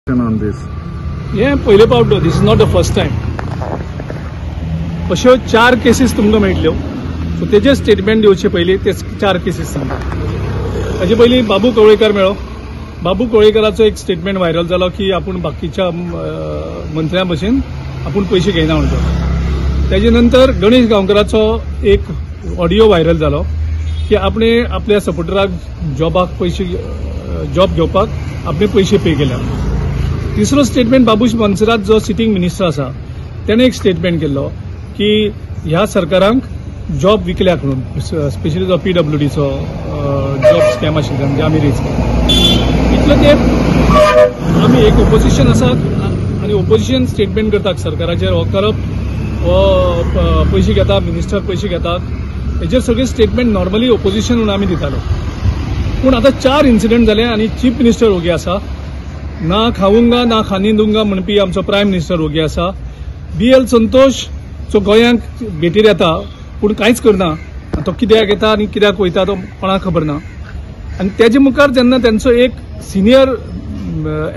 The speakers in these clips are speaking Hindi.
On this. Yeah, पहिले पावटो. This is not the first time. अशो 4 केसीस तुमकां मेळटल्यो. सो तेजे स्टेटमेंट दिवचे पयलीं ते 4 केसीस सांगता. ताजे पयलीं बाबू कवळेकर मेळ्ळो. बाबू कवळेकराचो एक स्टेटमेंट व्हायरल जालो की आपूण बाकीच्या मंत्र्यां भशेन आपूण पयशे घेयना म्हणटा. ताजे नंतर गणेश गांवकराचो एक ऑडियो व्हायरल जालो की आपणे आपल्या सपोर्टराक जॉब घेवपाक आपणे पयशे पे केल्या. तिसरो स्टेटमेंट बाबूश मनसरात जो सिटींग मिनिस्टर आसा त्याने एक स्टेटमेंट केल्लो की ह्या सरकारांक जॉब विकल्याक म्हणून, स्पेशली जो PWDचो जॉब स्कॅम आशिल्लो म्हणजे आमी रेज केला. इतलें ते आमी एक ओपोजिशन आसात आनी ओपोजिशन स्टेटमेंट करतात सरकाराचेर हो करप्ट हो पयशे घेता, मिनिस्टर पयशे घेतात, हेजेर सगळे स्टेटमेंट नॉर्मली ओपोजिशन म्हणून आमी दितालो. पूण आतां 4 इन्सिडेंट जाले आनी चीफ मिनिस्टर ओगे आसा, ना खाऊंगा ना खानी दूंगा म्हणपी आमचो प्रायम मिनिस्टर ओगे आसा. BL संतोष जो गोंयांक भेटीर येता पूण कांयच करना. तो कित्याक येता आनी कित्याक वयता तो कोणाक खबर ना. आनी तेजे मुखार जेन्ना तांचो एक सिनियर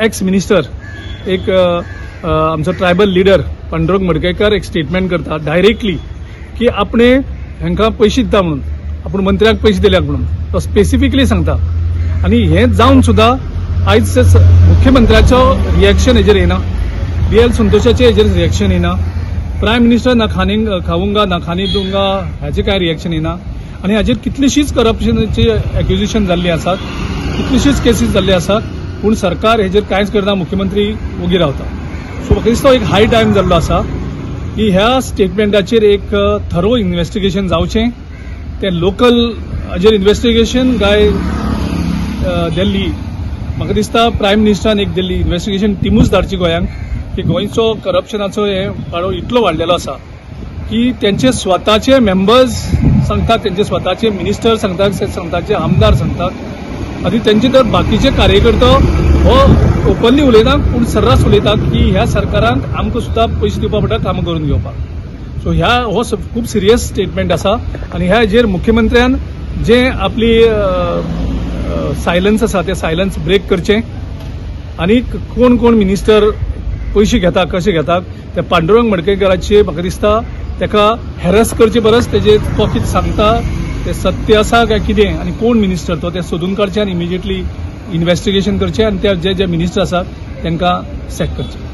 एक्स मिनिस्टर एक आमचो ट्रायबल लिडर पांडुरंग मडकयकर एक स्टेटमेंट करता डायरेक्टली की आपणे हांकां पयशे दिता म्हणून, आपूण मंत्र्याक पयशे दिल्याक म्हणून तो स्पेसिफिकली सांगता. आनी हें जावन सुद्दां आयज मुख्यमंत्र्याचो रिएक्शन हेजेर येना, BL संतोषाचे हेजेर रिएक्शन येना, प्रायम मिनिस्टर ना खाऊंगा ना खानी दूंगा हाचे काय रिएक्शन येना. आनी हाजेर कितलीशीच करप्शनाची एक्युजेशन जाल्ली आसात, कितलीशीच केसीस जाल्ले आसात, पूण सरकार हेजेर कांयच करना, मुख्यमंत्री ओगी रावता. सो म्हाका दिसता एक हाय टायम जाल्लो आसा की ह्या स्टेटमेंटाचेर एक थरो इन्व्हेस्टिगेशन जावचें. ते लोकल हाजेर इन्व्हेस्टिगेशन गाय दिल्ली, म्हाका दिसता प्रायम मिनिस्टरान एक दिल्ली इन्व्हेस्टिगेशन टिमूच धाडची गोंयांक की गोंयचो करप्शनाचो हे पाळो इतलो वाडलेलो आसा की त्यांचे स्वताचे मेंबर्स सांगतात, त्यांचे स्वताचे मिनिस्टर सांगतात, स्वताचे आमदार सांगतात आनी त्यांचे तर बाकीचे कार्यकर्ते हो ओपनली उलयतात पूण सर्रास उलयतात की ह्या सरकारांक आमकां सुद्दां पयशे दिवपा पडटा कामां करून घेवपाक. सो हो खूब सिरियस स्टेटमेंट आसा आनी ह्या हेजेर मुख्यमंत्र्यान जे आपली सायलन्स आसा ते सायलन्स ब्रेक करचें आनी कोण कोण मिनिस्टर पयशे घेता कशे घेतात ते पांडुरंग मडकयकराचे म्हाका दिसता ताका हॅरस करचे परस तेजे तो कितें सांगता ते सत्य आसा काय कितें आनी कोण मिनिस्टर तो ते सोदून काडचें आनी इमिजिएटली इन्व्हेस्टिगेशन करचें आनी ते जे मिनिस्टर आसात तांकां सॅक करचें.